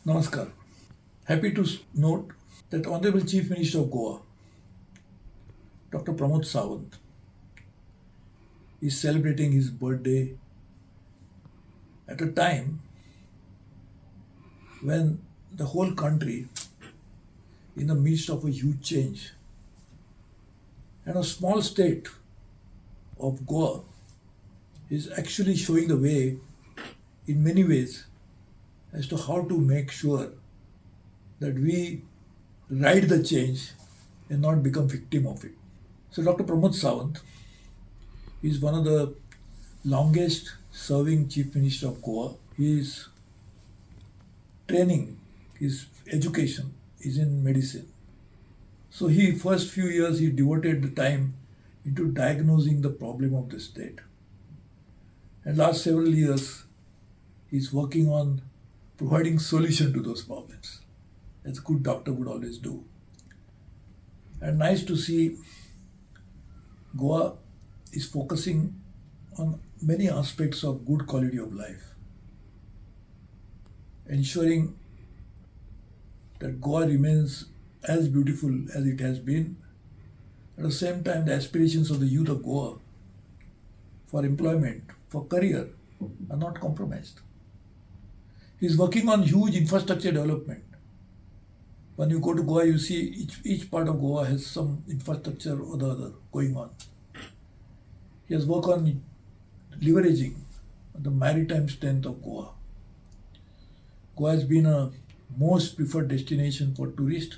Namaskar. Happy to note that Honorable Chief Minister of Goa, Dr. Pramod Sawant, is celebrating his birthday at a time when the whole country, in the midst of a huge change, and a small state of Goa is actually showing the way in many ways as to how to make sure that we ride the change and not become victim of it. So Dr. Pramod Sawant is one of the longest serving Chief Minister of Goa. His training, his education is in medicine. So first few years he devoted the time into diagnosing the problem of the state. And last several years he's working on providing solution to those problems, as a good doctor would always do. And nice to see Goa is focusing on many aspects of good quality of life, ensuring that Goa remains as beautiful as it has been. At the same time, the aspirations of the youth of Goa for employment, for career, are not compromised. He's working on huge infrastructure development. When you go to Goa, you see each part of Goa has some infrastructure or the other going on. He has worked on leveraging the maritime strength of Goa. Goa has been a most preferred destination for tourists,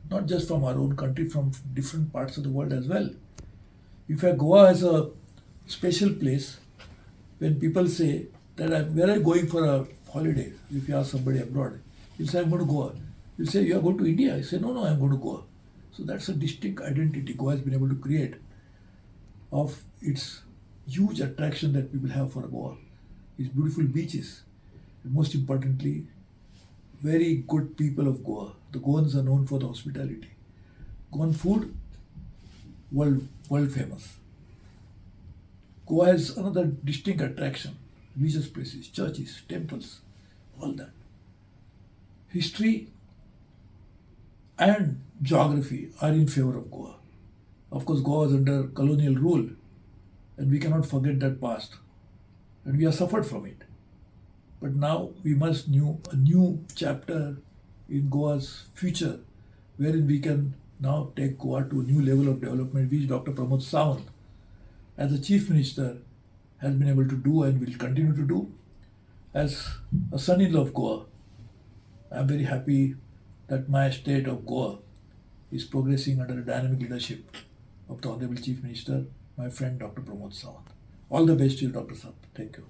not just from our own country, from different parts of the world as well. In fact, Goa is a special place. When people say that where are you going for a holiday, if you ask somebody abroad, he'll say, I'm going to Goa. You'll say, you are going to India? I say, no, I'm going to Goa. So that's a distinct identity Goa has been able to create of its huge attraction that people have for Goa. Its beautiful beaches. And most importantly, very good people of Goa. The Goans are known for the hospitality. Goan food, world famous. Goa has another distinct attraction. Religious places, churches, temples, all that. History and geography are in favor of Goa. Of course, Goa was under colonial rule, and we cannot forget that past. And we have suffered from it. But now we must a new chapter in Goa's future, wherein we can now take Goa to a new level of development, which Dr. Pramod Sawant, as the Chief Minister, has been able to do and will continue to do. As a son-in-law of Goa, I am very happy that my state of Goa is progressing under the dynamic leadership of the Honorable Chief Minister, my friend Dr. Pramod Sawant. All the best to you, Dr. Sawant. Thank you.